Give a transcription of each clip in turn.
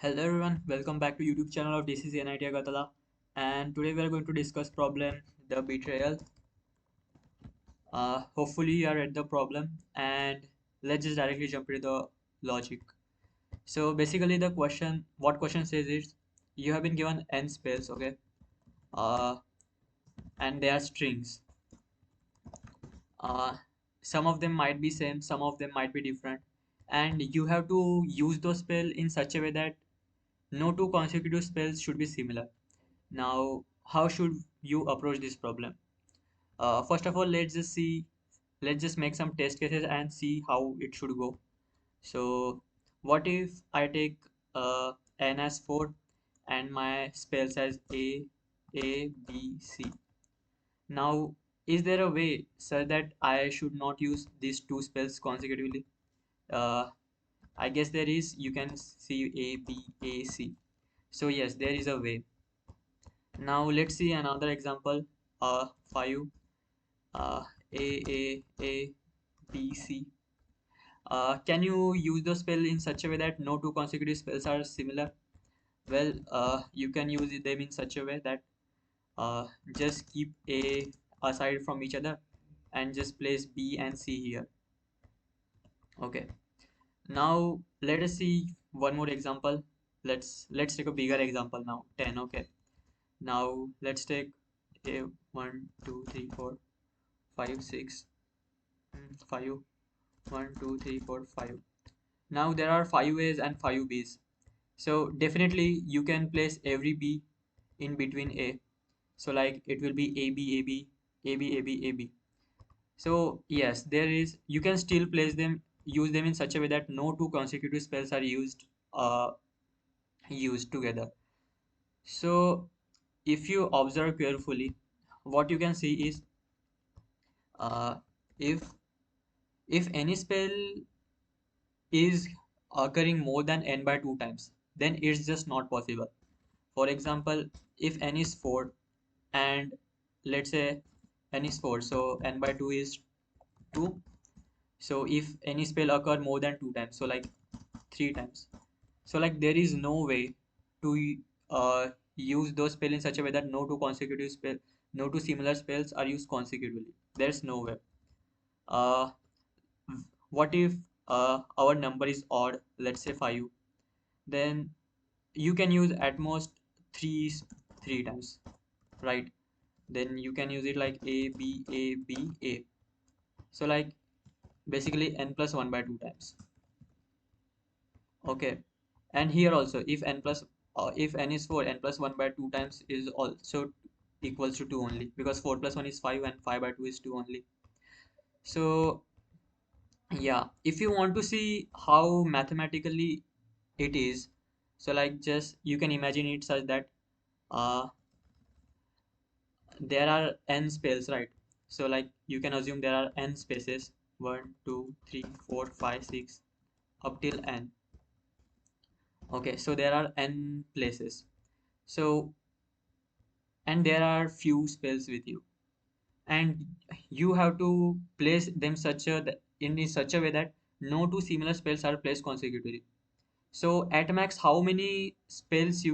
Hello everyone, welcome back to YouTube channel of DCC NIT-A, and today we are going to discuss problem the betrayal. Hopefully you are at the problem, and let's just directly jump into the logic. So basically what question says is you have been given n spells, okay, uh, and they are strings. Uh, some of them might be same, some of them might be different, and you have to use those spell in such a way that no two consecutive spells should be similar. Now, how should you approach this problem? First of all, let's just make some test cases and see how it should go. So, what if I take n as 4 and my spells as A, B, C? Now, is there a way, sir, that I should not use these two spells consecutively? Uh, I guess there is. You can see A, B, A, C. So, yes, there is a way. Now let's see another example. 5 uh, A B C. Can you use the spell in such a way that no two consecutive spells are similar? Well, you can use them in such a way that uh, just keep A aside from each other and just place B and C here. Okay. Now let us see one more example. Let's take a bigger example now. 10. Okay. Now let's take a 1, 2, 3, 4, 5, 6, 5, 1, 2, 3, 4, 5. Now there are 5 A's and 5 B's. So definitely you can place every B in between A. So like it will be A B A B A B A B A B. So yes, there is, you can still use them in such a way that no two consecutive spells are used together. So if you observe carefully, what you can see is uh, if if any spell is occurring more than n by 2 times, then it's just not possible. For example, if n is 4 and let's say n is 4, so n by 2 is 2. So if any spell occur more than 2 times, so like 3 times, so like there is no way to use those spell in such a way that no two similar spells are used consecutively. There's no way. Uh, what if our number is odd, let's say 5, then you can use at most three three times, right? Then you can use it like a b a b a, so like basically n plus 1 by 2 times. Okay. And here also, if n is 4, n plus 1 by 2 times is also equals to 2 only, because 4 plus 1 is 5 and 5 by 2 is 2 only. So yeah, if you want to see how mathematically it is, so like just you can imagine it such that uh, there are n spells, right? So like you can assume there are n spaces, 1 2 3 4 5 6 up till n. Okay, so there are n places. So and there are few spells with you, and you have to place them in such a way that no two similar spells are placed consecutively. So at max how many similar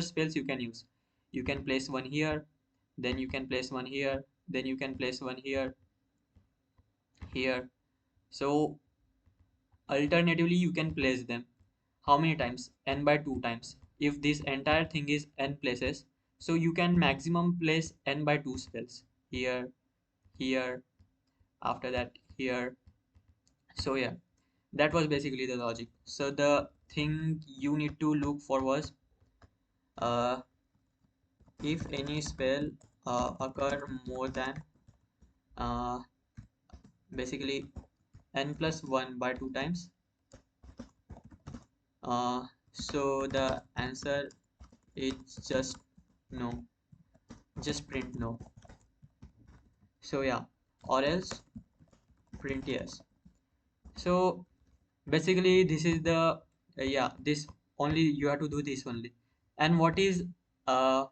spells you can use? You can place one here, then you can place one here, then you can place one here. So alternatively you can place them how many times? N by 2 times. If this entire thing is n places, so you can maximum place n by 2 spells here, here, after that here. So yeah, that was basically the logic. So the thing you need to look for was uh, if any spell occur more than uh, basically n plus 1 by 2 times, so the answer is just no, just print no. So yeah, or else print yes. So basically this is the yeah, this only you have to do this only. And uh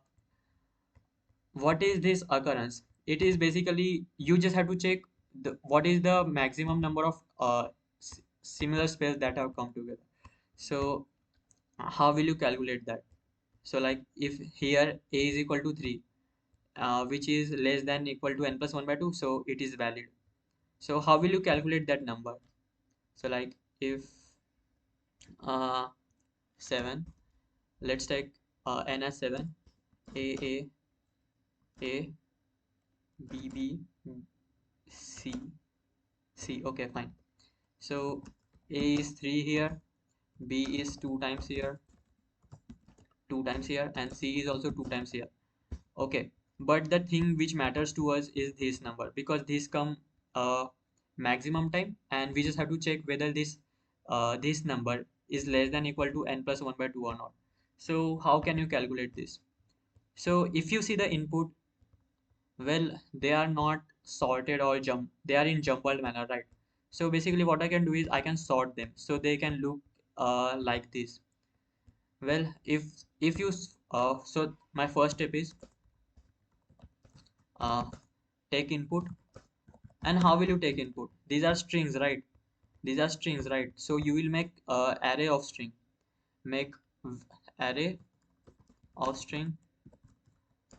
what is this occurrence? It is basically you just have to check what is the maximum number of similar spells that have come together. So How will you calculate that? So like if here a is equal to 3, which is less than equal to n plus 1 by 2, so it is valid. So how will you calculate that number? So like if uh, 7, let's take n as 7, a a b b c c. Okay, fine. So a is 3 here, b is 2 times here, 2 times here, and c is also 2 times here. Okay, but the thing which matters to us is this number, because this come maximum time, and we just have to check whether this number is less than equal to n plus 1 by 2 or not. So how can you calculate this? So if you see the input, well, they are not sorted or they are in jumbled manner, right? So basically what I can do is I can sort them so they can look like this. Well, if you so my first step is uh, take input. And how will you take input? These are strings, right? These are strings, right? So you will make array of string. Make array of string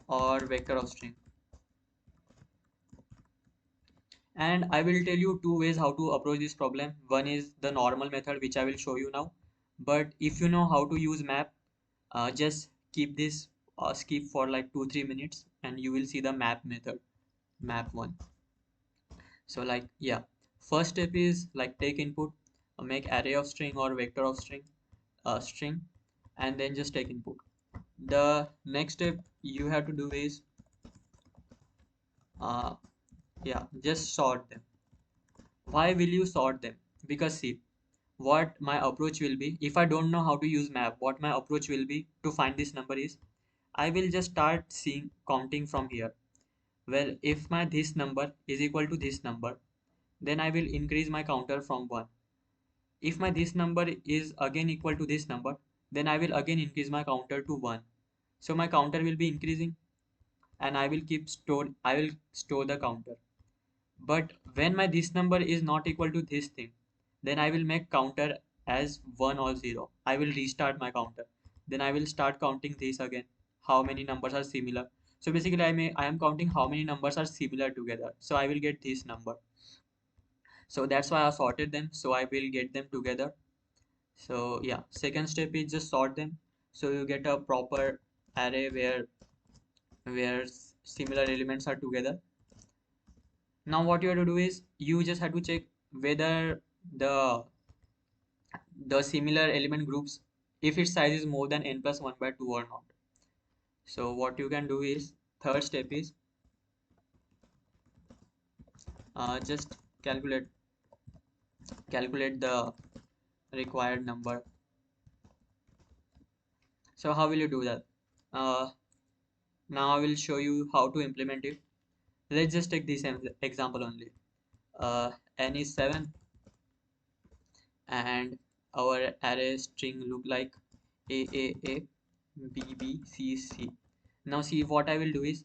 or vector of string. And I will tell you two ways how to approach this problem. One is the normal method, which I will show you now. But if you know how to use map, just keep this skip for like 2-3 minutes, and you will see the map method, map one. So like yeah, first step is like take input, make array of string or vector of string, and then just take input. The next step you have to do is uh, yeah, just sort them. Why will you sort them? Because see, what my approach will be, if I don't know how to use map, what my approach will be to find this number is I will just start seeing counting from here. Well, if my this number is equal to this number, then I will increase my counter from 1. If my this number is again equal to this number, then I will again increase my counter to 1. So my counter will be increasing, and I will store the counter. But when my this number is not equal to this thing, then I will make counter as 1 or 0. I will restart my counter. Then I will start counting this again. How many numbers are similar? So basically I am counting how many numbers are similar together. So I will get this number. So that's why I sorted them. So I will get them together. So yeah, second step is just sort them. So you get a proper array where similar elements are together. Now what you have to do is you just have to check whether the the similar element groups, if its size is more than n plus 1 by 2 or not. So what you can do is third step is just calculate the required number. So how will you do that? Uh, Now I will show you how to implement it. Let's just take this example only. N is 7, and our array string look like A, B, B, C, C. Now see, what I will do is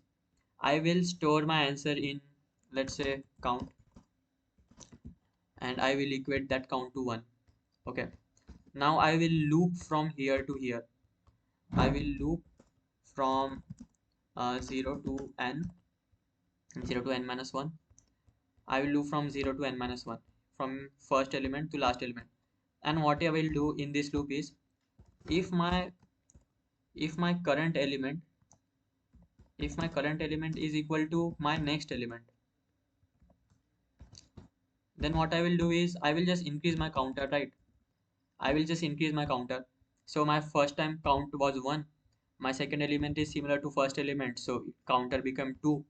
I will store my answer in, let's say, count, and I will equate that count to 1. Okay. Now I will loop from here to here. I will loop from 0 to n, 0 to n minus 1. I will loop from 0 to n minus 1, from first element to last element. And what I will do in this loop is if my if my current element if my current element is equal to my next element, then what I will do is I will just increase my counter, right? I will just increase my counter. So my first time count was 1. My second element is similar to first element, so counter become 2.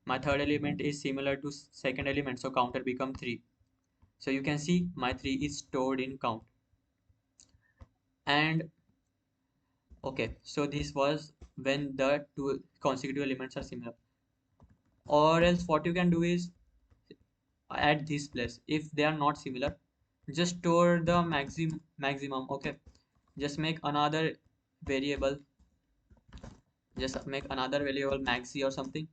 My third element is similar to second element, so counter become 3. So you can see my 3 is stored in count. And okay, so this was when the two consecutive elements are similar. Or else what you can do is at this place, if they are not similar, just store the maximum. Okay, just make another variable, just make another variable maxi or something.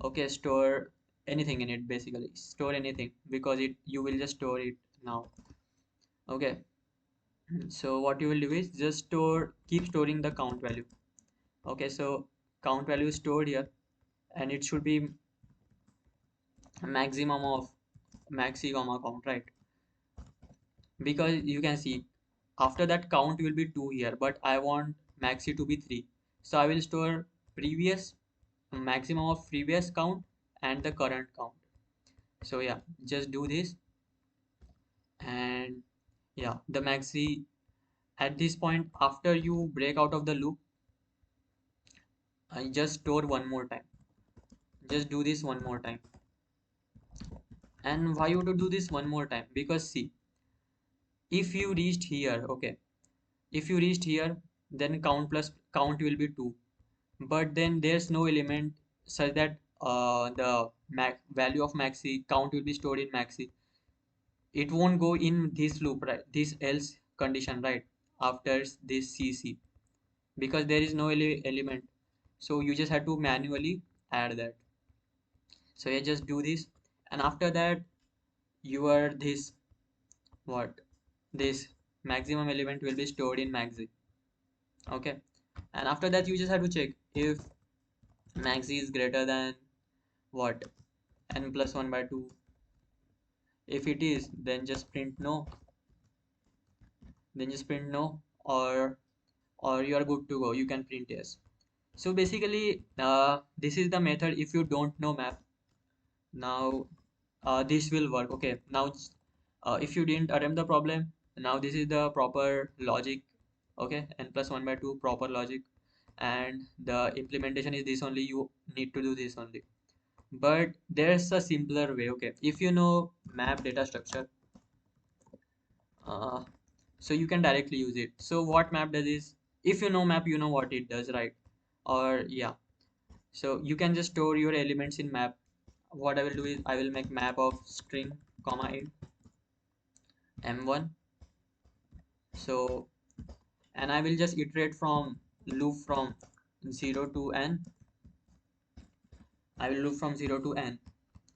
Okay, store anything in it, basically store anything, because it you will just store it now. Okay, So what you will do is just keep storing the count value. Okay, so count value is stored here, and it should be maximum of maxi comma count, right? Because you can see after that count will be 2 here, but I want maxi to be 3. So I will store previous maximum of previous count and the current count. So yeah, just do this. And yeah, the maxi at this point, after you break out of the loop, I just store one more time. Just do this one more time. And why you to do this one more time? Because see, if you reached here, okay, if you reached here, then count plus count will be 2. But then there's no element such that the value of maxi count will be stored in maxi. It won't go in this loop, right? This else condition, right? After this CC, because there is no element. So you just have to manually add that. So you just do this, and after that, your this what this maximum element will be stored in maxi. Okay, and after that you just have to check if maxi is greater than what n plus 1 by 2. If it is, then just print no, or you are good to go, you can print yes. So basically this is the method if you don't know map. Now this will work. Okay, now if you didn't attempt the problem, now this is the proper logic. Okay, n plus 1 by 2 proper logic, and the implementation is this only. You need to do this only, but there's a simpler way. Okay, if you know map data structure, uh, so you can directly use it. So what map does is, if you know map, you know what it does, right? Or yeah, so you can just store your elements in map. What I will do is I will make map of string comma int m1. So, and I will just iterate from loop from 0 to n. I will loop from 0 to n.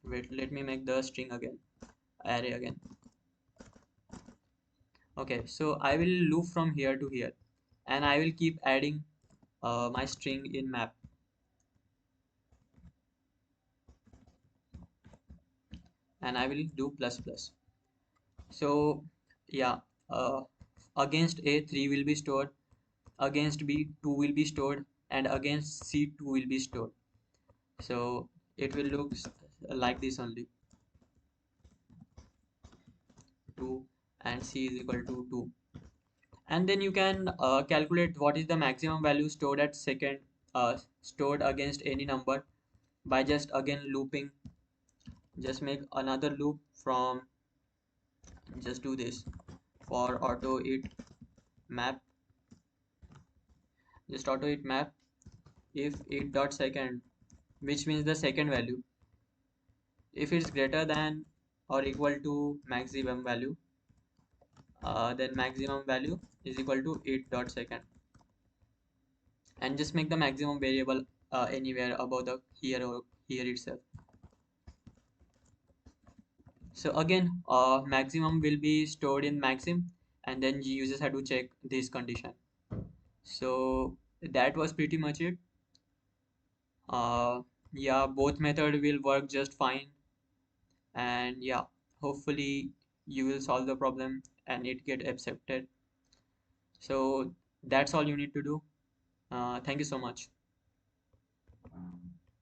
Wait, let me make the string again, array again. Okay, so I will loop from here to here, and I will keep adding my string in map, and I will do plus plus. So yeah, against A 3 will be stored, against B 2 will be stored, and against C 2 will be stored. So it will look like this only, 2 and C is equal to 2. And then you can calculate what is the maximum value stored at second, stored against any number, by just again looping. Just make another loop from, just do this for auto it map. Just auto it map if it dot second, which means the second value, if it's greater than or equal to maximum value, then maximum value is equal to it dot second, and just make the maximum variable anywhere above the here or here itself. So again, maximum will be stored in maxim, and then users have to check this condition. So that was pretty much it. Yeah, both method will work just fine, and yeah, hopefully you will solve the problem and it get accepted. So that's all you need to do. Thank you so much.